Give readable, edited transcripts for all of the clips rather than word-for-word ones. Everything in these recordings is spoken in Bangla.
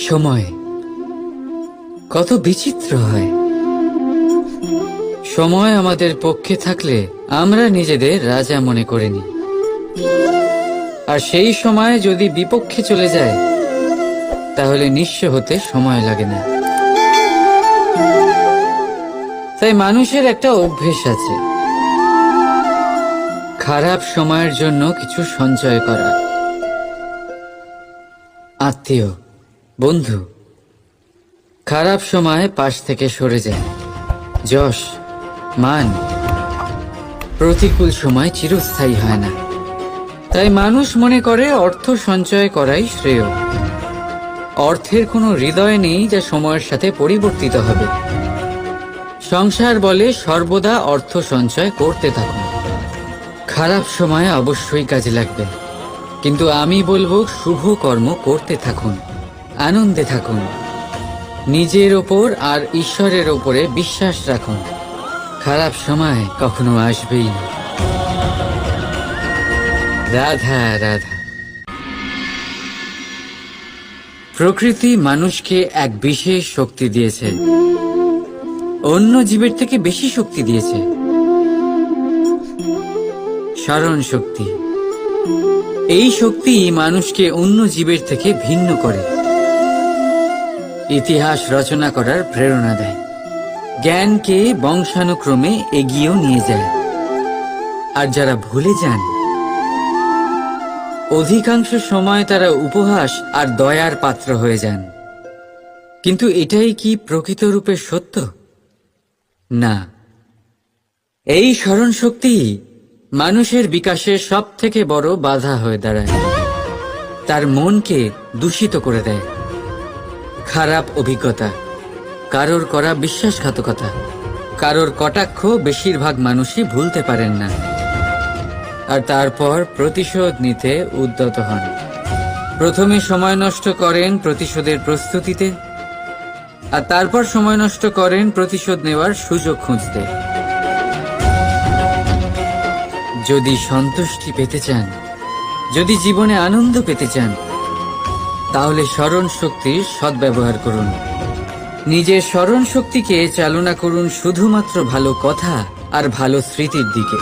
সময় কত বিচিত্র হয়। সময় আমাদের পক্ষে থাকলে আমরা নিজেদের রাজা মনে করে নিই, আর সেই সময় যদি বিপক্ষে চলে যায় তাহলে নিঃস্ব হতে সময় লাগে না। তাই মানুষের একটা অভ্যেস আছে, খারাপ সময়ের জন্য কিছু সঞ্চয় করা। আত্মীয়, বন্ধু খারাপ সময় পাশ থেকে সরে যায়। যশ, মান প্রতিকূল সময় চিরস্থায়ী হয় না। তাই মানুষ মনে করে অর্থ সঞ্চয় করাই শ্রেয়। অর্থের কোনো হৃদয় নেই যা সময়ের সাথে পরিবর্তিত হবে। সংসার বলে সর্বদা অর্থ সঞ্চয় করতে থাকুন। খারাপ সময় অবশ্যই কাজে লাগবে, কিন্তু আমি বলবো শুভ কর্ম করতে থাকুন, আনন্দে থাকুন, নিজের ওপর আর ঈশ্বরের ওপরে বিশ্বাস রাখুন। খারাপ সময় কখনো আসবেই না। রাধা রাধা। প্রকৃতি মানুষকে এক বিশেষ শক্তি দিয়েছে, অন্য জীবের থেকে বেশি শক্তি দিয়েছে। স্মরণ শক্তি। এই শক্তি মানুষকে অন্য জীবের থেকে ভিন্ন করে, ইতিহাস রচনা করার প্রেরণা দেয়, জ্ঞানকে বংশানুক্রমে এগিয়েও নিয়ে যায়। আর যারা ভুলে যান, অধিকাংশ সময় তারা উপহাস আর দয়ার পাত্র হয়ে যান। কিন্তু এটাই কি প্রকৃত রূপে সত্য? না। এই স্মরণ শক্তি মানুষের বিকাশের সব থেকে বড় বাধা হয়ে দাঁড়ায়। তার মনকে দূষিত করে দেয়। খারাপ অভিজ্ঞতা, কারোর করা বিশ্বাসঘাতকতা, কারোর কটাক্ষ বেশিরভাগ মানুষই ভুলতে পারেন না। আর তারপর প্রতিশোধ নিতে উদ্যত হন। প্রথমে সময় নষ্ট করেন প্রতিশোধের প্রস্তুতিতে, আর তারপর সময় নষ্ট করেন প্রতিশোধ নেওয়ার সুযোগ খুঁজতে। যদি সন্তুষ্টি পেতে চান, যদি জীবনে আনন্দ পেতে চান, তাহলে স্মরণ শক্তির সদ্ব্যবহার করুন। নিজের স্মরণ শক্তিকে চালনা করুন শুধুমাত্র ভালো কথা আর ভালো স্মৃতির দিকে।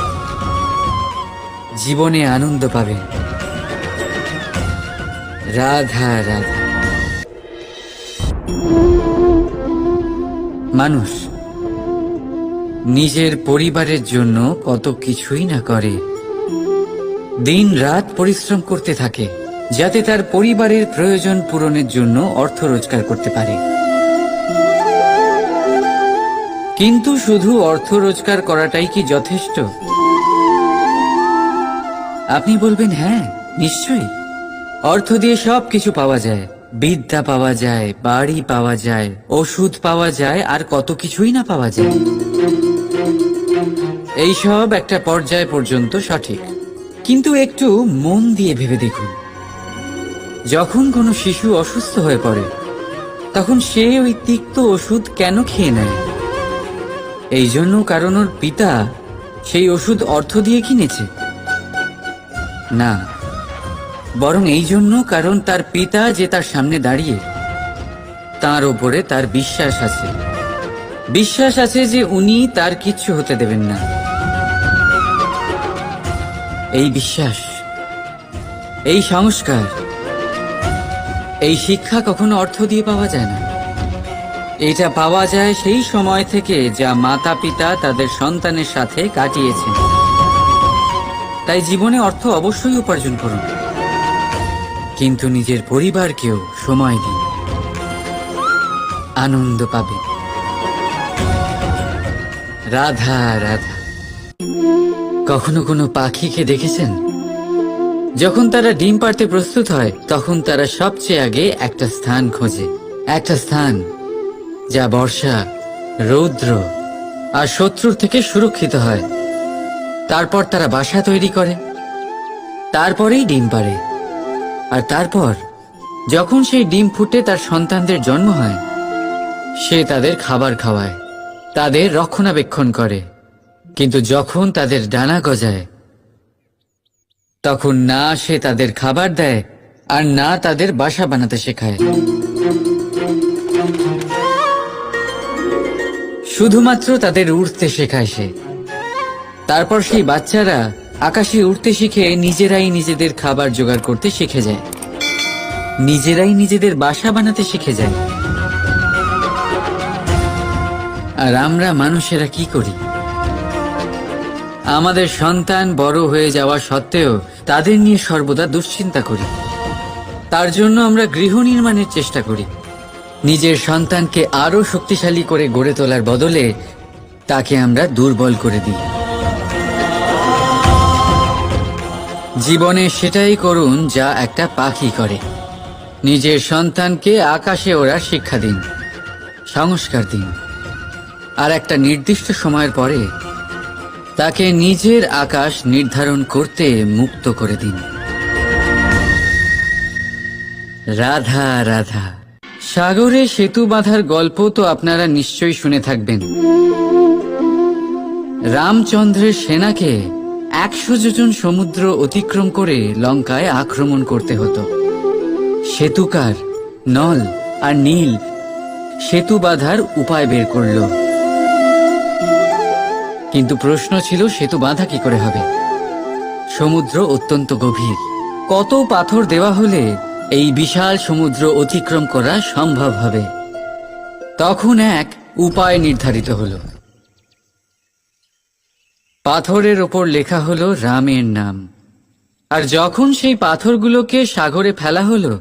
জীবনে আনন্দ পাবেন। রাধা রাধা। মানুষ নিজের পরিবারের জন্য কত কিছুই না করে। দিন রাত পরিশ্রম করতে থাকে যাতে তার পরিবারের প্রয়োজন পূরণের জন্য অর্থ রোজগার করতে পারে। কিন্তু শুধু অর্থ রোজগার করাটাই কি যথেষ্ট? আপনি বলবেন, হ্যাঁ নিশ্চয়ই, অর্থ দিয়ে সব কিছু পাওয়া যায়। বিদ্যা পাওয়া যায়, বাড়ি পাওয়া যায়, ওষুধ পাওয়া যায়, আর কত কিছুই না পাওয়া যায়। এইসব একটা পর্যায় পর্যন্ত সঠিক, কিন্তু একটু মন দিয়ে ভেবে দেখুন, যখন কোনো শিশু অসুস্থ হয়ে পড়ে তখন সে ওই তিক্ত ওষুধ কেন খেয়ে নেয়? এই জন্য কারণ ওর পিতা সেই ওষুধ অর্থ দিয়ে কিনেছে? না, বরং এই জন্য কারণ তার পিতা যে তার সামনে দাঁড়িয়ে, তার ওপরে তার বিশ্বাস আছে। বিশ্বাস আছে যে উনি তার কিচ্ছু হতে দেবেন না। এই বিশ্বাস, এই সংস্কার, এই শিক্ষা কখনো অর্থ দিয়ে পাওয়া যায় না। এটা পাওয়া যায় সেই সময় থেকে যা মাতা পিতা তাদের সন্তানের সাথে কাটিয়েছেন। তাই জীবনে অর্থ অবশ্যই উপার্জন করুন, কিন্তু নিজের পরিবারকেও সময় দিন, আনন্দ পাবে। রাধা রাধা। কখনো কোনো পাখিকে দেখেছেন? যখন তারা ডিম পাড়তে প্রস্তুত হয় তখন তারা সবচেয়ে আগে একটা স্থান খোঁজে, একটা স্থান যা বর্ষা, রৌদ্র আর শত্রুর থেকে সুরক্ষিত হয়। তারপর তারা বাসা তৈরি করে, তারপরেই ডিম পাড়ে। আর তারপর যখন সেই ডিম ফুটে তার সন্তানদের জন্ম হয়, সে তাদের খাবার খাওয়ায়, তাদের রক্ষণাবেক্ষণ করে। কিন্তু যখন তাদের ডানা গজায় তখন না সে তাদের খাবার দেয় আর না তাদের বাসা বানাতে শেখায়। শুধুমাত্র তাদের উড়তে শেখায় সে। তারপর সেই বাচ্চারা আকাশে উড়তে শিখে নিজেরাই নিজেদের খাবার জোগাড় করতে শিখে যায়, নিজেরাই নিজেদের বাসা বানাতে শিখে যায়। আর আমরা মানুষেরা কি করি? আমাদের সন্তান বড় হয়ে যাওয়া সত্ত্বেও তাদের নিয়ে সর্বদা দুশ্চিন্তা করি। তার জন্য আমরা গৃহ নির্মাণের চেষ্টা করি। নিজের সন্তানকে আরো শক্তিশালী করে গড়ে তোলার বদলে তাকে আমরা দুর্বল করে দিই। জীবনে সেটাই করুন যা একটা পাখি করে। নিজের সন্তানকে আকাশে ওড়ার শিক্ষা দিন, সংস্কার দিন, আর একটা নির্দিষ্ট সময়ের পরে তাকে নিজের আকাশ নির্ধারণ করতে মুক্ত করে দিন। রাধা রাধা। সাগরে সেতু বাঁধার গল্প তো আপনারা নিশ্চয়ই শুনে থাকবেন। রামচন্দ্রের সেনাকে 100 যোজন সমুদ্র অতিক্রম করে লঙ্কায় আক্রমণ করতে হতো। সেতুকার নল আর নীল সেতু বাঁধার উপায় বের করল, কিন্তু প্রশ্ন ছিল সেতু বাঁধা কি করে হবে? সমুদ্র অত্যন্ত গভীর। কত পাথর দেওয়া হলে এই বিশাল সমুদ্র অতিক্রম করা সম্ভব হবে? তখন এক উপায় নির্ধারিত হলো। পাথরের ওপর লেখা হলো রামের নাম। আর যখন সেই পাথরগুলোকে সাগরে ফেলা হলো,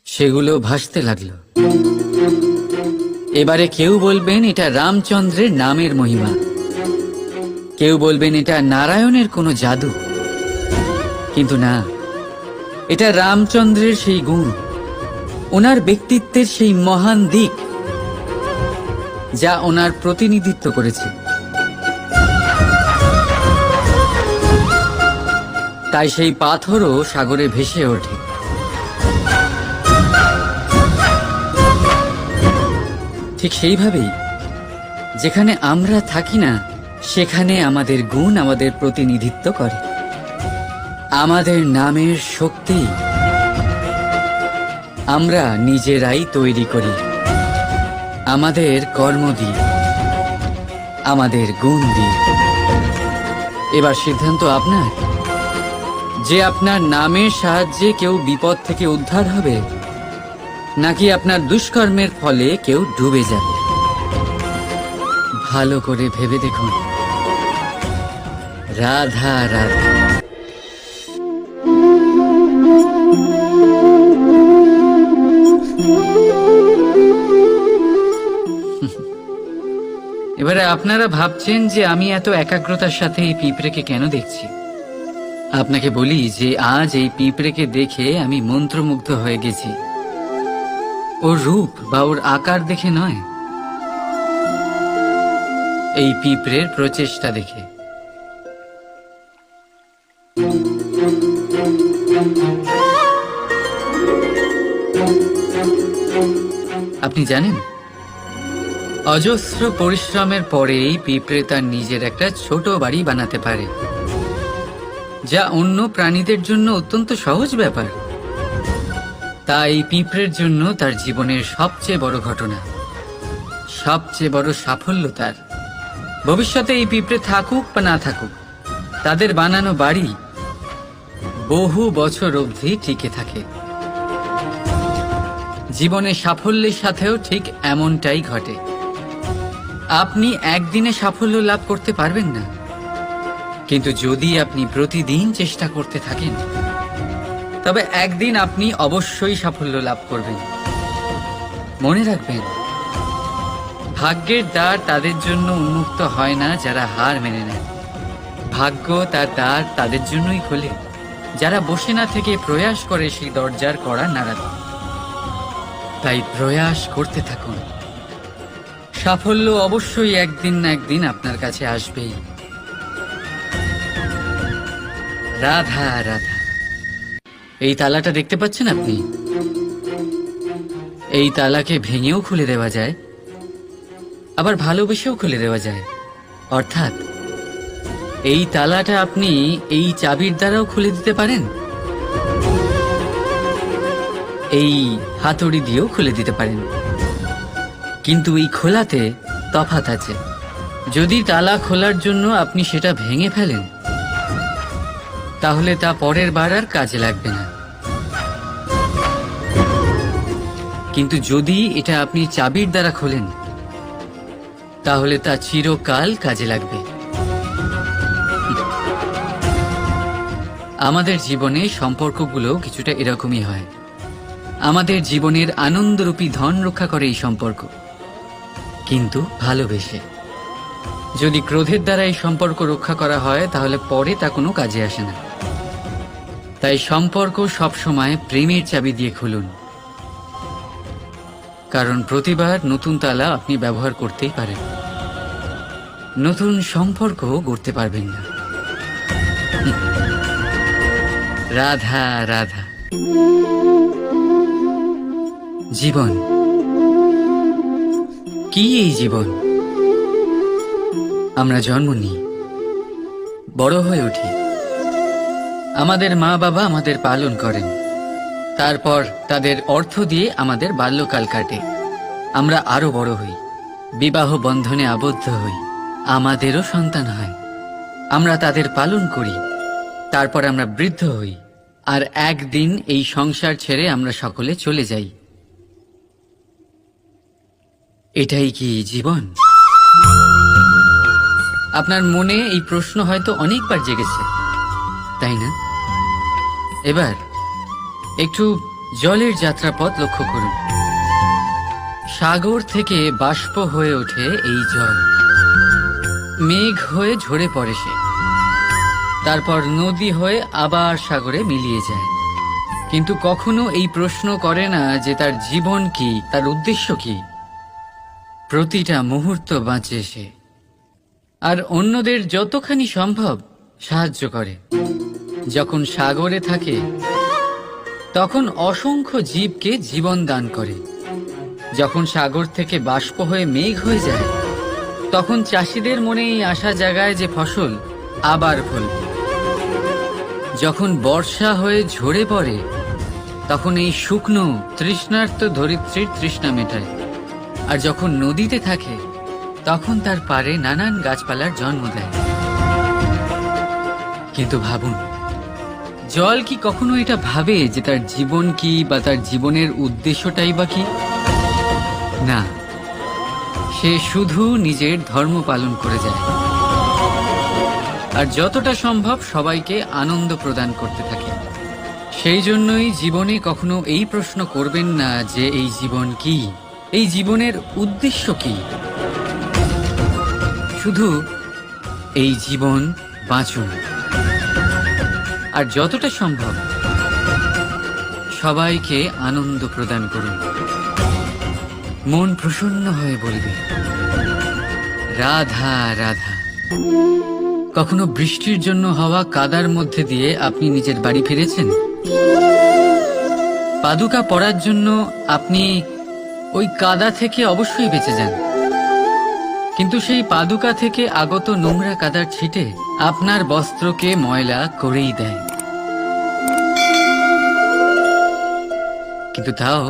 সেগুলো ভাসতে লাগলো। এবারে কেউ বলবেন এটা রামচন্দ্রের নামের মহিমা, কেউ বলবেন এটা নারায়ণের কোনো জাদু। কিন্তু না, এটা রামচন্দ্রের সেই গুণ, ওনার ব্যক্তিত্বের সেই মহান দিক যা ওনার প্রতিনিধিত্ব করেছে। তাই সেই পাথরও সাগরে ভেসে ওঠে। ঠিক সেইভাবেই যেখানে আমরা থাকি না, সেখানে আমাদের গুণ আমাদের প্রতিনিধিত্ব করে। আমাদের নামের শক্তি আমরা নিজেরাই তৈরি করি, আমাদের কর্ম দিয়ে, আমাদের গুণ দিয়ে। এবার সিদ্ধান্ত আপনার যে আপনার নামের সাহায্যে কেউ বিপদ থেকে উদ্ধার হবে, নাকি আপনার দুষ্কর্মের ফলে কেউ ডুবে যাবে। ভালো করে ভেবে দেখুন। রাধা রাধা। এবারে আপনারা ভাবছেন যে আমি এত একাগ্রতার সাথে এই পিঁপড়েকে কেন দেখছি। আপনাকে বলি যে আজ এই পিঁপড়েকে দেখে আমি মন্ত্রমুগ্ধ হয়ে গেছি। ওর রূপ বা ওর আকার দেখে নয়, এই পিঁপড়ের প্রচেষ্টা দেখে। আপনি জানেন, অজস্র পরিশ্রমের পরেই পিঁপড়ে তার নিজের একটা ছোট বাড়ি বানাতে পারে, যা অন্য প্রাণীদের জন্য অত্যন্ত সহজ ব্যাপার। তাই পিঁপড়ের জন্য তার জীবনের সবচেয়ে বড় ঘটনা, সবচেয়ে বড় সাফল্য তার। ভবিষ্যতে এই পিঁপড়ে থাকুক বা না থাকুক, তাদের বানানো বাড়ি বহু বছর অবধি টিকে থাকে। জীবনে সাফল্যের সাথেও ঠিক এমনটাই ঘটে। আপনি একদিনে সাফল্য লাভ করতে পারবেন না, কিন্তু যদি আপনি প্রতিদিন চেষ্টা করতে থাকেন, তবে একদিন আপনি অবশ্যই সাফল্য লাভ করবেন। মনে রাখবেন, ভাগ্যের দ্বার তাদের জন্য উন্মুক্ত হয় না যারা হার মেনে নেয়। ভাগ্য তার দ্বার তাদের জন্যই খোলে যারা বসে না থেকে প্রয়াস করে সেই দরজার কড়া নাড়াতে। তাই প্রয়াস করতে থাকুন। সাফল্য অবশ্যই একদিন না একদিন আপনার কাছে আসবেই। রাধা রাধা। এই তালাটা দেখতে পাচ্ছেন আপনি? এই তালাকে ভেঙেও খুলে দেওয়া যায়, আবার ভালোবেসেও খুলে দেওয়া যায়। অর্থাৎ এই তালাটা আপনি এই চাবির দ্বারাও খুলে দিতে পারেন, এই হাতুড়ি দিয়েও খুলে দিতে পারেন, কিন্তু এই খোলাতে তফাৎ আছে। যদি তালা খোলার জন্য আপনি সেটা ভেঙে ফেলেন, তাহলে তা পরের বার আর কাজে লাগবে না। কিন্তু যদি এটা আপনি চাবির দ্বারা খোলেন, তাহলে তা চিরকাল কাজে লাগবে। আমাদের জীবনে সম্পর্কগুলো কিছুটা এরকমই হয়। আমাদের জীবনের আনন্দরূপী ধন রক্ষা করে এই সম্পর্ক, কিন্তু ভালোবেসে। যদি ক্রোধের দ্বারা এই সম্পর্ক রক্ষা করা হয়, তাহলে পরে তা কোনো কাজে আসে না। তাই সম্পর্ক সবসময় প্রেমের চাবি দিয়ে খুলুন, কারণ প্রতিবার নতুন তালা আপনি ব্যবহার করতেই পারেন, নতুন সম্পর্ক গড়তে পারবেন না। রাধা রাধা। জীবন কি? এই জীবন আমরা জন্ম নিই, বড় হয়ে উঠি, আমাদের মা বাবা আমাদের পালন করেন, তারপর তাদের অর্থ দিয়ে আমাদের বাল্যকাল কাটে, আমরা আরো বড় হই, বিবাহ বন্ধনে আবদ্ধ হই, আমাদেরও সন্তান হয়, আমরা তাদের পালন করি, তারপর আমরা বৃদ্ধ হই, আর একদিন এই সংসার ছেড়ে আমরা সকলে চলে যাই। এটাই কি জীবন? আপনার মনে এই প্রশ্ন হয়তো অনেকবার জেগেছে, তাই না? এবার একটু জলের যাত্রাপথ লক্ষ্য করুন। সাগর থেকে বাষ্প হয়ে ওঠে এই জল, মেঘ হয়ে ঝরে পড়ে সে, তারপর নদী হয়ে আবার সাগরে মিলিয়ে যায়। কিন্তু কখনো এই প্রশ্ন করে না যে তার জীবন কি, তার উদ্দেশ্য কি। প্রতিটা মুহূর্ত বাঁচে সে, আর অন্যদের যতখানি সম্ভব সাহায্য করে। যখন সাগরে থাকে, তখন অসংখ্য জীবকে জীবন দান করে। যখন সাগর থেকে বাষ্প হয়ে মেঘ হয়ে যায়, তখন চাষিদের মনে এই আশা জাগায় যে ফসল আবার ফলবে। যখন বর্ষা হয়ে ঝরে পড়ে, তখন এই শুকনো তৃষ্ণার্ত ধরিত্রীর তৃষ্ণা মেটায়। আর যখন নদীতে থাকে, তখন তার পাড়ে নানান গাছপালার জন্ম দেয়। কিন্তু ভাবুন, জল কি কখনো এটা ভাবে যে তার জীবন কি, বা তার জীবনের উদ্দেশ্যটাই বা কি? না, সে শুধু নিজের ধর্ম পালন করে যায়, আর যতটা সম্ভব সবাইকে আনন্দ প্রদান করতে থাকে। সেই জন্যই জীবনে কখনো এই প্রশ্ন করবেন না যে এই জীবন কি, এই জীবনের উদ্দেশ্য কি। শুধু এই জীবন বাঁচুন, আর যতটা সম্ভব সবাইকে আনন্দ প্রদান করুন। মন প্রসন্ন হয়ে বলবে রাধা রাধা। কখনো বৃষ্টির জন্য হওয়া কাদার মধ্যে দিয়ে আপনি নিজের বাড়ি ফিরেছেন? পাদুকা পরার জন্য আপনি ওই কাদা থেকে অবশ্যই বেঁচে যান, কিন্তু সেই পাদুকা থেকে আগত নোংরা কাদার ছিটে আপনার বস্ত্রকে ময়লা করেই দেয়। কিন্তু তাও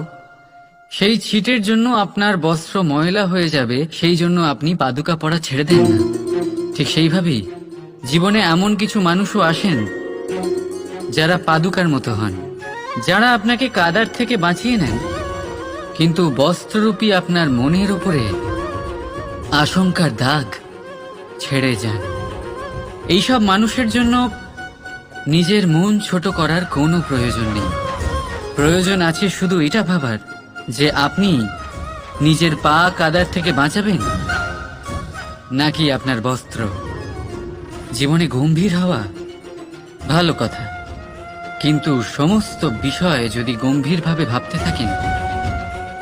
সেই ছিটের জন্য আপনার বস্ত্র ময়লা হয়ে যাবে, সেই জন্য আপনি পাদুকা পরা ছেড়ে দেন না। ঠিক সেইভাবেই জীবনে এমন কিছু মানুষও আসেন যারা পাদুকার মতো হন, যারা আপনাকে কাদার থেকে বাঁচিয়ে নেন, কিন্তু বস্ত্ররূপী আপনার মনের উপরে আশঙ্কার দাগ ছেড়ে যান। এইসব মানুষের জন্য নিজের মন ছোট করার কোনো প্রয়োজন নেই। প্রয়োজন আছে শুধু এটা ভাবার যে আপনি নিজের পা কাদার থেকে বাঁচাবেন, নাকি আপনার বস্ত্র। জীবনে গম্ভীর হওয়া ভালো কথা, কিন্তু সমস্ত বিষয় যদি গম্ভীরভাবে ভাবতে থাকেন,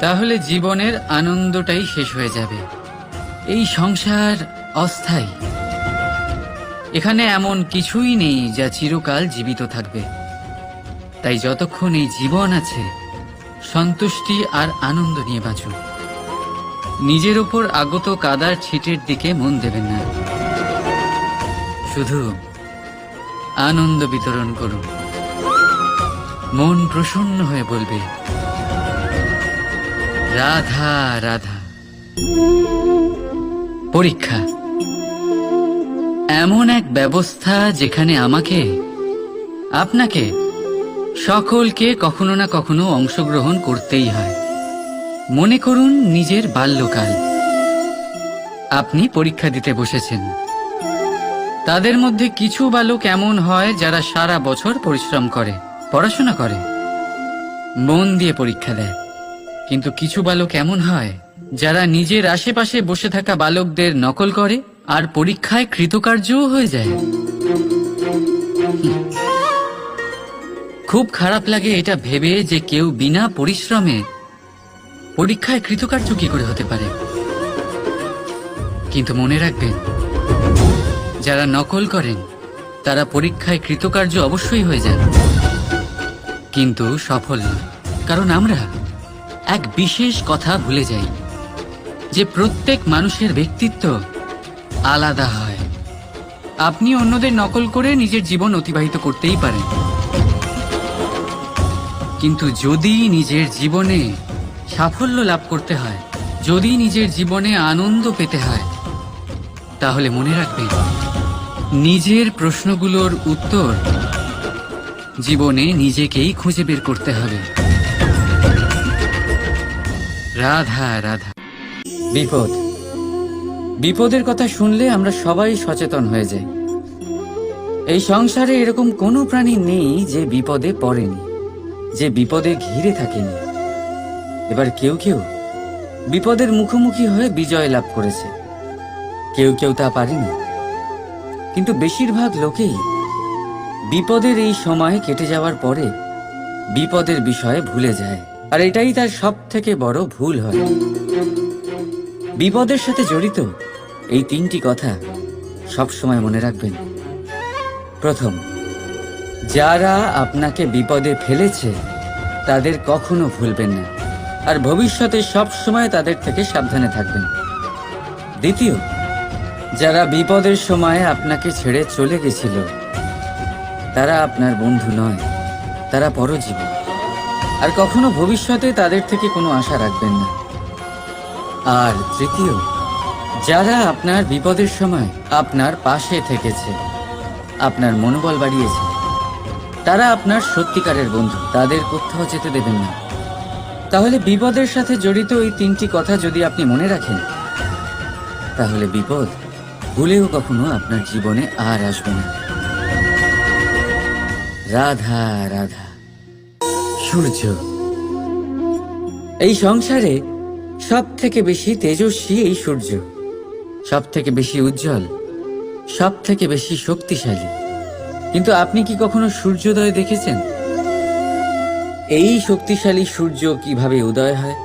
তাহলে জীবনের আনন্দটাই শেষ হয়ে যাবে। এই সংসার অস্থায়ী, এখানে এমন কিছুই নেই যা চিরকাল জীবিত থাকবে। তাই যতক্ষণ এই জীবন আছে, সন্তুষ্টি আর আনন্দ নিয়ে বাঁচুন। নিজের ওপর আগত কাদার ছিটের দিকে মন দেবেন না, শুধু আনন্দ বিতরণ করুন। মন প্রসন্ন হয়ে বলবে রাধা রাধা। পরীক্ষা এমন এক ব্যবস্থা যেখানে আমাকে, আপনাকে, সকলকে কখনো না কখনো অংশগ্রহণ করতেই হয়। মনে করুন নিজের বাল্যকাল। আপনি পরীক্ষা দিতে বসেছেন। তাদের মধ্যে কিছু বালক এমন হয় যারা সারা বছর পরিশ্রম করে, পড়াশোনা করে, মন দিয়ে পরীক্ষা দেয়। কিন্তু কিছু বালক এমন হয় যারা নিজের আশেপাশে বসে থাকা বালকদের নকল করে আর পরীক্ষায় কৃতকার্যও হয়ে যায়। খুব খারাপ লাগে এটা ভেবে যে কেউ বিনা পরিশ্রমে পরীক্ষায় কৃতকার্য কি করে হতে পারে। কিন্তু মনে রাখবেন, যারা নকল করেন তারা পরীক্ষায় কৃতকার্য অবশ্যই হয়ে যান, কিন্তু সফল নয়। কারণ আমরা এক বিশেষ কথা ভুলে যাই যে প্রত্যেক মানুষের ব্যক্তিত্ব আলাদা হয়। আপনি অন্যদের নকল করে নিজের জীবন অতিবাহিত করতেই পারেন, কিন্তু যদি নিজের জীবনে সাফল্য লাভ করতে হয়, যদি নিজের জীবনে আনন্দ পেতে হয়, তাহলে মনে রাখবেন নিজের প্রশ্নগুলোর উত্তর জীবনে নিজেকেই খুঁজে বের করতে হবে। রাধা রাধা। বিপদ, বিপদের কথা শুনলে আমরা সবাই সচেতন হয়ে যাই। এই সংসারে এরকম কোনো প্রাণী নেই যে বিপদে পড়েনি, যে বিপদে ঘিরে থাকেনি। এবার কেউ কেউ বিপদের মুখোমুখি হয়ে বিজয় লাভ করেছে, কেউ কেউ তা পারেনি। কিন্তু বেশিরভাগ লোকেই বিপদের এই সময় কেটে যাওয়ার পরে বিপদের বিষয়ে ভুলে যায়, আর এটাই তার সব থেকে বড় ভুল হয়। বিপদের সাথে জড়িত এই তিনটি কথা সব সময় মনে রাখবেন। প্রথম, যারা আপনাকে বিপদে ফেলেছে তাদের কখনো ভুলবেন না, আর ভবিষ্যতে সব সময় তাদের থেকে সাবধানে থাকবেন। দ্বিতীয়, যারা বিপদের সময় আপনাকে ছেড়ে চলে গেছিল তারা আপনার বন্ধু নয়, তারা পরজীবী, আর কখনো ভবিষ্যতে তাদের থেকে কোনো আশা রাখবেন না। আর তৃতীয়, যারা আপনার বিপদের সময় আপনার পাশে থেকেছে, আপনার মনোবল বাড়িয়েছে, তারা আপনার সত্যিকারের বন্ধু, তাদের কোথাও যেতে দেবেন না। তাহলে বিপদের সাথে জড়িত এই তিনটি কথা যদি আপনি মনে রাখেন, তাহলে বিপদ ভুলেও কখনো আপনার জীবনে আর আসবে না। রাধা রাধা। সূর্য এই সংসারে সব থেকে বেশি তেজস্বী, এই সূর্য সব থেকে বেশি উজ্জ্বল, সব থেকে বেশি শক্তিশালী। কিন্তু আপনি কি কখনো সূর্যোদয় দেখেছেন? এই শক্তিশালী সূর্য কিভাবে উদয় হয়?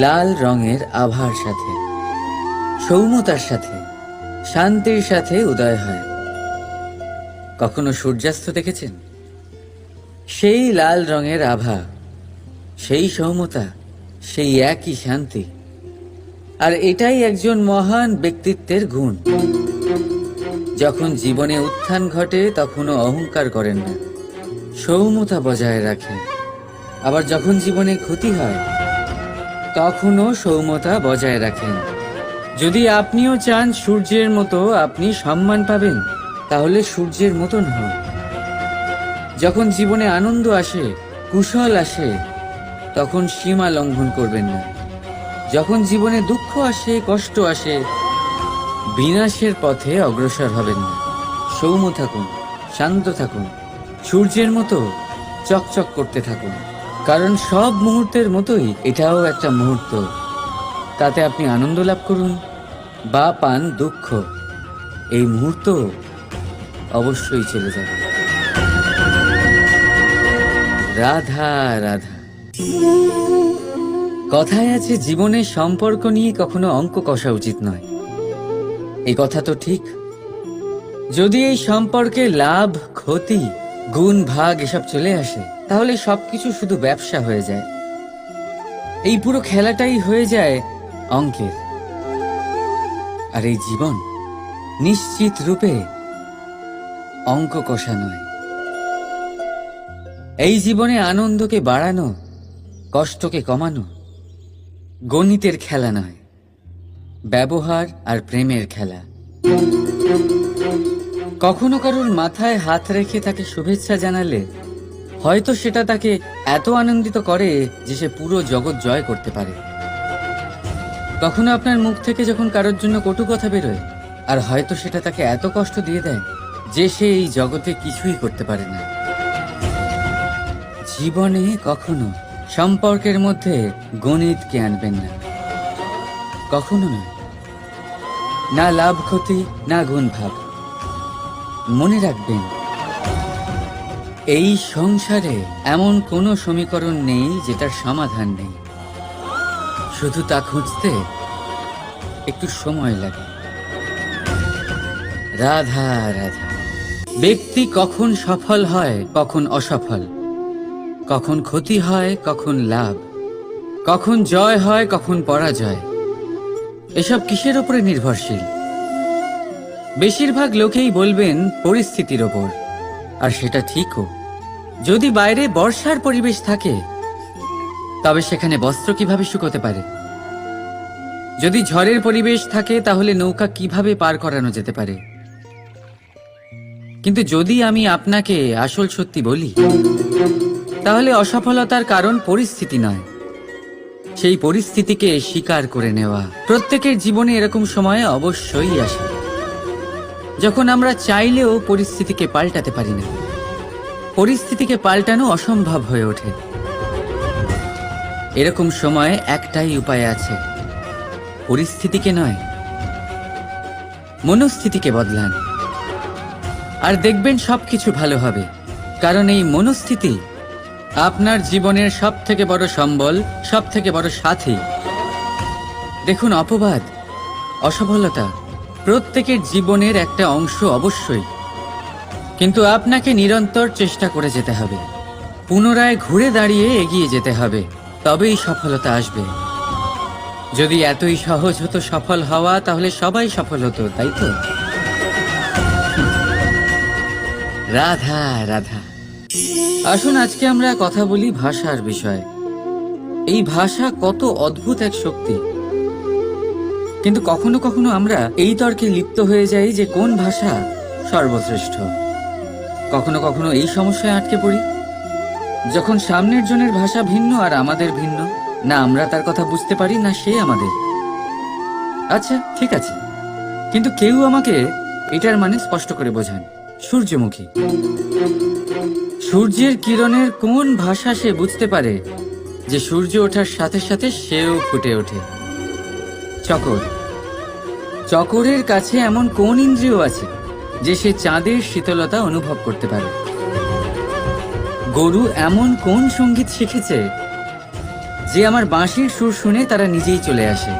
লাল রঙের আভার সাথে, সৌম্যতার সাথে, শান্তির সাথে উদয় হয়। কখনো সূর্যাস্ত দেখেছেন? সেই লাল রঙের আভা, সেই সৌম্যতা, সেই একই শান্তি। আর এটাই একজন মহান ব্যক্তিত্বের গুণ। যখন জীবনে উত্থান ঘটে তখনও অহংকার করেন না, সৌম্যতা বজায় রাখেন। আবার যখন জীবনে ক্ষতি হয় তখনও সৌম্যতা বজায় রাখেন। যদি আপনিও চান সূর্যের মতো আপনি সম্মান পাবেন, তাহলে সূর্যের মতন হন। যখন জীবনে আনন্দ আসে, কুশল আসে, তখন সীমা লঙ্ঘন করবেন না। যখন জীবনে দুঃখ আসে, কষ্ট আসে, বিনাশের পথে অগ্রসর হবেন না। সৌম্য থাকুন, শান্ত থাকুন, সূর্যের মতো চকচক করতে থাকুন। কারণ সব মুহূর্তের মতোই এটাও একটা মুহূর্ত। তাতে আপনি আনন্দ লাভ করুন বা পান দুঃখ, এই মুহূর্ত অবশ্যই চলে যাবে। রাধা রাধা। কথায় আছে, জীবনের সম্পর্ক নিয়ে কখনো অঙ্ক কষা উচিত নয়। এই কথা তো ঠিক। যদি এই সম্পর্কে লাভ, ক্ষতি, গুণ, ভাগ এসব চলে আসে, তাহলে সবকিছু শুধু ব্যবসা হয়ে যায়। এই পুরো খেলাটাই হয়ে যায় অঙ্কের। আর এই জীবন নিশ্চিত রূপে অঙ্ক কষা নয়। এই জীবনে আনন্দকে বাড়ানো, কষ্টকে কমানো, গণিতের খেলা নয়, ব্যবহার আর প্রেমের খেলা। কখনো কারোর মাথায় হাত রেখে তাকে শুভেচ্ছা জানালে হয়তো সেটা তাকে এত আনন্দিত করে যে সে পুরো জগৎ জয় করতে পারে। কখনো আপনার মুখ থেকে যখন কারোর জন্য কটু কথা বেরোয়, আর হয়তো সেটা তাকে এত কষ্ট দিয়ে দেয় যে সে এই জগতে কিছুই করতে পারে না। জীবনে কখনো সম্পর্কের মধ্যে গণিতকে আনবেন না, কখনো না। না লাভ ক্ষতি, না গুণ ভাগ। মনে রাখবেন, এই সংসারে এমন কোনো সমীকরণ নেই যেটার সমাধান নেই, শুধু তা খুঁজতে একটু সময় লাগে। রাধা রাধা। ব্যক্তি কখন সফল হয়, কখন অসফল, কখন ক্ষতি হয়, কখন লাভ, কখন জয় হয়, কখন পরাজয়, এসব কিসের উপরে নির্ভরশীল? বেশিরভাগ লোকেই বলবেন পরিস্থিতির ওপর, আর সেটা ঠিকও। যদি বাইরে বর্ষার পরিবেশ থাকে তবে সেখানে বস্ত্র কিভাবে শুকোতে পারে? যদি ঝড়ের পরিবেশ থাকে তাহলে নৌকা কিভাবে পার করানো যেতে পারে? কিন্তু যদি আমি আপনাকে আসল সত্যি বলি, তাহলে অসফলতার কারণ পরিস্থিতি নয়, সেই পরিস্থিতিকে স্বীকার করে নেওয়া। প্রত্যেকের জীবনে এরকম সময় অবশ্যই আসে যখন আমরা চাইলেও পরিস্থিতিকে পাল্টাতে পারি না। পরিস্থিতিকে পাল্টানো অসম্ভব হয়ে ওঠে। এরকম সময় একটাই উপায় আছে, পরিস্থিতিকে নয়, মনস্থিতিকে বদলান, আর দেখবেন সবকিছু ভালো হবে। কারণ এই মনস্থিতি আপনার জীবনের সব থেকে বড় সম্বল, সব থেকে বড় সাথী। দেখুন, অপবাদ, অসফলতা প্রত্যেকের জীবনের একটা অংশ অবশ্যই, কিন্তু আপনাকে নিরন্তর চেষ্টা করে যেতে হবে, পুনরায় ঘুরে দাঁড়িয়ে এগিয়ে যেতে হবে, তবেই সফলতা আসবে। যদি এতই সহজ হতো সফল হওয়া, তাহলে সবাই সফল হতো, তাই তো? রাধা রাধা। আসুন আজকে আমরা কথা বলি ভাষার বিষয়ে। এই ভাষা কত অদ্ভুত এক শক্তি, কিন্তু কখনো কখনো আমরা এই তর্কে লিপ্ত হয়ে যাই যে কোন ভাষা সর্বশ্রেষ্ঠ। কখনো কখনো এই সমস্যায় আটকে পড়ি যখন সামনের জনের ভাষা ভিন্ন আর আমাদের ভিন্ন, না আমরা তার কথা বুঝতে পারি, না সে আমাদের। আচ্ছা ঠিক আছে, কিন্তু কেউ আমাকে এটার মানে স্পষ্ট করে বোঝান। সূর্যমুখী, সূর্যের কিরণের কোন ভাষা সে বুঝতে পারে যে সূর্য ওঠার সাথে সাথে সেও ফুটে ওঠে? চকর, চকরের কাছে এমন কোন ইন্দ্রিয় আছে যে সে চাঁদের শীতলতা অনুভব করতে পারে? গরু এমন কোন সঙ্গীত শিখেছে যে আমার বাঁশির সুর শুনে তারা নিজেই চলে আসে?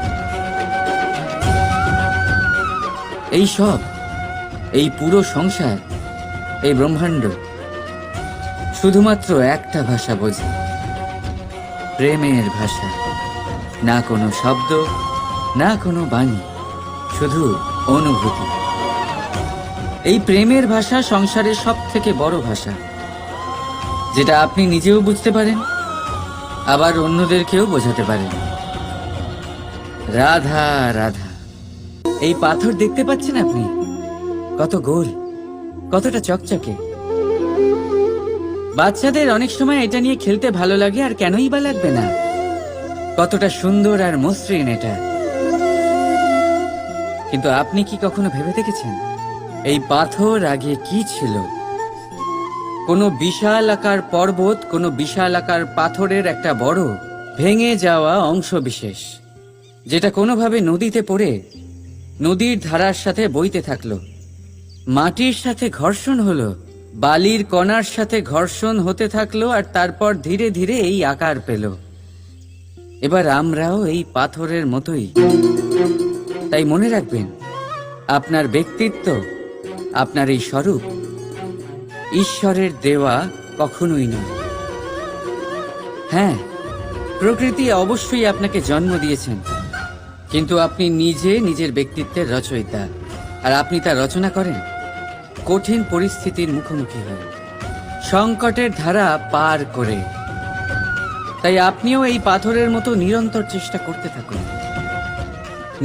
এই সব, এই পুরো সংসার, এই ব্রহ্মাণ্ড শুধুমাত্র একটা ভাষা বোঝে, প্রেমের ভাষা। না কোনো শব্দ, না কোনো বাণী, শুধু অনুভূতি। এই প্রেমের ভাষা সংসারের সব থেকে বড় ভাষা, যেটা আপনি নিজেও বুঝতে পারেন, আবার অন্যদেরকেও বোঝাতে পারেন। রাধা রাধা। এই পাথর দেখতে পাচ্ছেন আপনি? কত গোল, কতটা চকচকে। বাচ্চাদের অনেক সময় এটা নিয়ে খেলতে ভালো লাগে, আর কেনই বা লাগবে না? কতটা সুন্দর আর মসৃণ এটা। কিন্তু আপনি কি কখনো ভেবে দেখেছেন এই পাথর আগে কি ছিল? কোনো বিশাল আকার পর্বত, কোনো বিশাল আকার পাথরের একটা বড় ভেঙে যাওয়া অংশ বিশেষ, যেটা কোনোভাবে নদীতে পড়ে নদীর ধারার সাথে বইতে থাকলো। মাটির সাথে ঘর্ষণ হলো, বালির কণার সাথে ঘর্ষণ হতে থাকলো, আর তারপর ধীরে ধীরে এই আকার পেল। এবার আমরাও এই পাথরের মতোই। তাই মনে রাখবেন, আপনার ব্যক্তিত্ব, আপনার এই স্বরূপ ঈশ্বরের দেওয়া কখনোই নয়। হ্যাঁ, প্রকৃতি অবশ্যই আপনাকে জন্ম দিয়েছেন, কিন্তু আপনি নিজে নিজের ব্যক্তিত্বের রচয়িতা, আর আপনি তা রচনা করেন কঠিন পরিস্থিতির মুখোমুখি হয়ে, সংকটের ধারা পার করে। তাই আপনিও এই পাথরের মতো নিরন্তর চেষ্টা করতে থাকুন।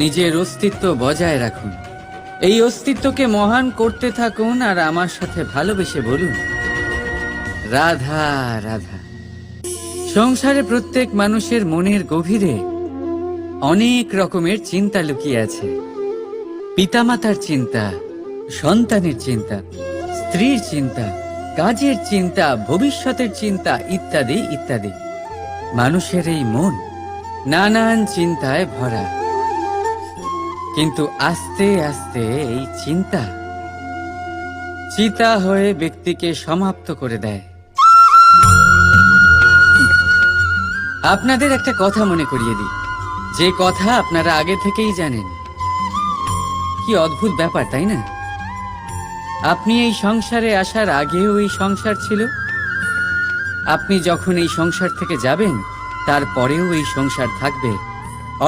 নিজের অস্তিত্ব বজায় রাখুন, এই অস্তিত্বকে মহান করতে থাকুন, আর আমার সাথে ভালোবেসে বলুন, রাধা রাধা। সংসারে প্রত্যেক মানুষের মনের গভীরে অনেক রকমের চিন্তা লুকিয়ে আছে। পিতামাতার চিন্তা, সন্তানের চিন্তা, স্ত্রীর চিন্তা, কাজের চিন্তা, ভবিষ্যতের চিন্তা, ইত্যাদি ইত্যাদি। মানুষের এই মন নানান চিন্তায় ভরা, কিন্তু আস্তে আস্তে এই চিন্তা চিতা হয়ে ব্যক্তিকে সমাপ্ত করে দেয়। আপনাদের একটা কথা মনে করিয়ে দিই, যে কথা আপনারা আগে থেকেই জানেন। কি অদ্ভুত ব্যাপার, তাই না? আপনি এই সংসারে আসার আগেও এই সংসার ছিল, আপনি যখন এই সংসার থেকে যাবেন তারপরেও এই সংসার থাকবে।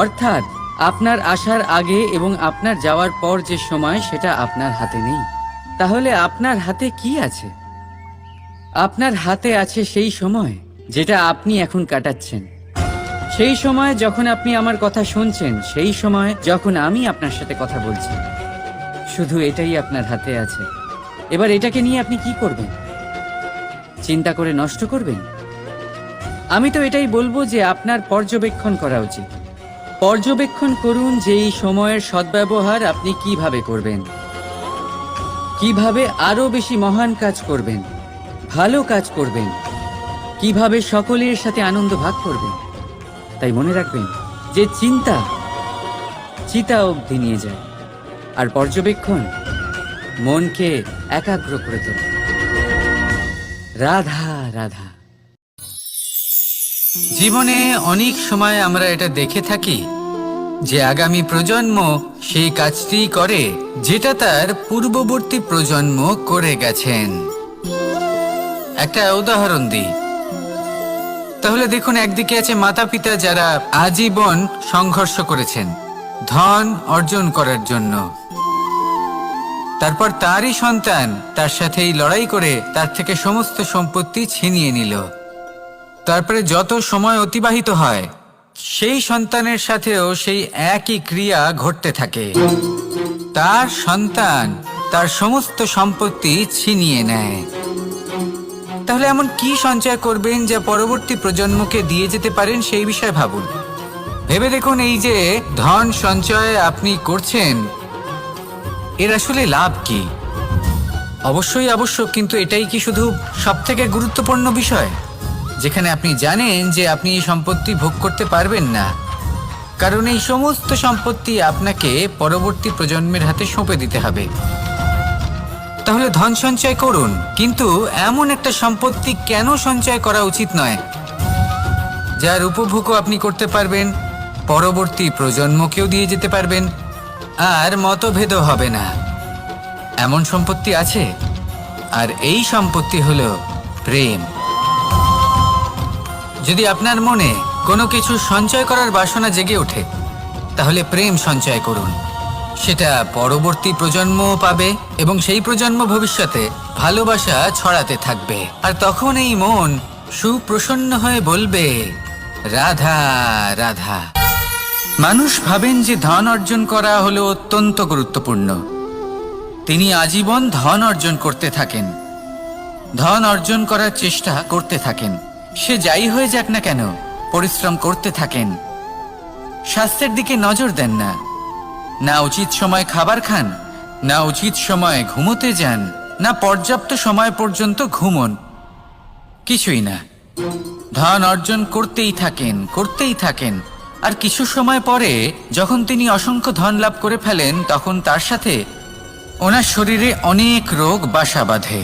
অর্থাৎ আপনার আসার আগে এবং আপনার যাওয়ার পর যে সময়, সেটা আপনার হাতে নেই। তাহলে আপনার হাতে কি আছে? আপনার হাতে আছে সেই সময় যেটা আপনি এখন কাটাচ্ছেন, সেই সময় যখন আপনি আমার কথা শুনছেন, সেই সময় যখন আমি আপনার সাথে কথা বলছি। শুধু এটাই আপনার হাতে আছে। এবার এটাকে নিয়ে আপনি কি করবেন? চিন্তা করে নষ্ট করবেন? আমি তো এটাই বলবো যে আপনার পর্যবেক্ষণ করা উচিত। পর্যবেক্ষণ করুন যে এই সময়ের সদ্ব্যবহার আপনি কিভাবে করবেন, কিভাবে আরো বেশি মহান কাজ করবেন, ভালো কাজ করবেন, কিভাবে সকলের সাথে আনন্দ ভাগ করবেন। তাই মনে রাখবেন যে চিন্তা চিতা অবধি নিয়ে যায়, আর পর্যবেক্ষণ মনকে একাগ্র করে তোলে। রাধা রাধা। জীবনে অনেক সময় আমরা এটা দেখে থাকি যে আগামী প্রজন্ম সেই কাজটি করে যেটা তার পূর্ববর্তী প্রজন্ম করে গেছেন। একটা উদাহরণ দিই। তাহলে দেখুন, একদিকে আছে মাতা পিতা যারা আজীবন সংঘর্ষ করেছেন ধন অর্জন করার জন্য। তারপর তারই সন্তান তার সাথেই লড়াই করে তার থেকে সমস্ত সম্পত্তি ছিনিয়ে নিল। তারপরে যত সময় অতিবাহিত হয়, সেই সন্তানের সাথেও সেই একই ক্রিয়া ঘটতে থাকে। তার সন্তান তার সমস্ত সম্পত্তি ছিনিয়ে নেয়। তাহলে এমন কি সঞ্চয় করবেন যা পরবর্তী প্রজন্মকে দিয়ে যেতে পারেন, সেই বিষয়ে ভাবুন। ভেবে দেখুন, এই যে ধন সঞ্চয় আপনি করছেন, এর আসলে লাভ কি? অবশ্যই আবশ্যক, কিন্তু এটাই কি শুধু সবথেকে গুরুত্বপূর্ণ বিষয়, যেখানে আপনি জানেন যে আপনি এই সম্পত্তি ভোগ করতে পারবেন না, কারণ এই সমস্ত সম্পত্তি আপনাকে পরবর্তী প্রজন্মের হাতে সঁপে দিতে হবে। তাহলে ধন সঞ্চয় করুন, কিন্তু এমন একটা সম্পত্তি কেন সঞ্চয় করা উচিত নয় যার উপভোগও আপনি করতে পারবেন, পরবর্তী প্রজন্মকেও দিয়ে যেতে পারবেন, আর মতভেদও হবে না। এমন সম্পত্তি আছে, আর এই সম্পত্তি হলো প্রেম। যদি আপনার মনে কোনো কিছু সঞ্চয় করার বাসনা জেগে ওঠে, তাহলে প্রেম সঞ্চয় করুন। সেটা পরবর্তী প্রজন্মও পাবে এবং সেই প্রজন্ম ভবিষ্যতে ভালোবাসা ছড়াতে থাকবে। আর তখন এই মন সুপ্রসন্ন হয়ে বলবে, রাধা রাধা। মানুষ ভাবেন যে ধন অর্জন করা হলো অত্যন্ত গুরুত্বপূর্ণ। তিনি আজীবন ধন অর্জন করতে থাকেন, ধন অর্জন করার চেষ্টা করতে থাকেন। সে যাই হয়ে যাক না কেন, পরিশ্রম করতে থাকেন। স্বাস্থ্যের দিকে নজর দেন না, না উচিত সময় খাবার খান, না উচিত সময় ঘুমোতে যান, না পর্যাপ্ত সময় পর্যন্ত ঘুমন, কিছুই না। ধন অর্জন করতেই থাকেন, করতেই থাকেন। আর কিছু সময় পরে যখন তিনি অসংখ্য ধন লাভ করে ফেলেন, তখন তার সাথে ওনার শরীরে অনেক রোগ বাসা বাঁধে।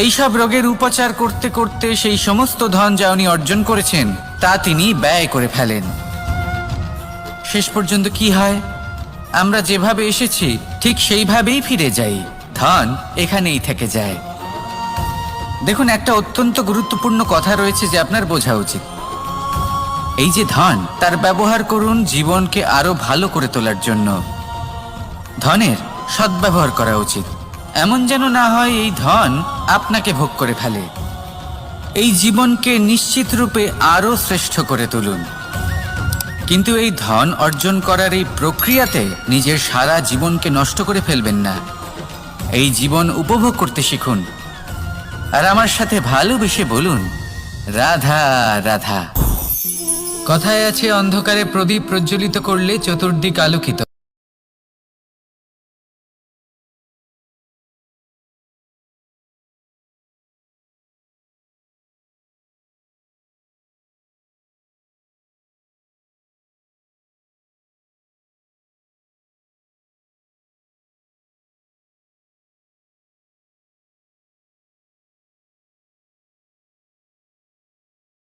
এইসব রোগের উপচার করতে করতে সেই সমস্ত ধন যা উনি অর্জন করেছেন তা তিনি ব্যয় করে ফেলেন। শেষ পর্যন্ত কি হয়? আমরা যেভাবে এসেছি ঠিক সেইভাবেই ফিরে যাই, ধন এখানেই থেকে যায়। দেখুন, একটা অত্যন্ত গুরুত্বপূর্ণ কথা রয়েছে যে আপনার বোঝা উচিত। এই যে ধন, তার ব্যবহার করুন জীবনকে আরো ভালো করে তোলার জন্য। ধনের সদ্ব্যবহার করা উচিত, এমন যেন না হয় এই ধন আপনাকে ভোগ করে ফেলে। এই জীবনকে নিশ্চিত রূপে আরো শ্রেষ্ঠ করে তুলুন। কিন্তু এই ধন অর্জন করার এই প্রক্রিয়াতে নিজের সারা জীবনকে নষ্ট করে ফেলবেন না। এই জীবন উপভোগ করতে শিখুন আর আমার সাথে ভালোবেসে বলুন, রাধা রাধা। কথায় আছে, অন্ধকারে প্রদীপ প্রজ্বলিত করলে চতুর্দিক আলোকিত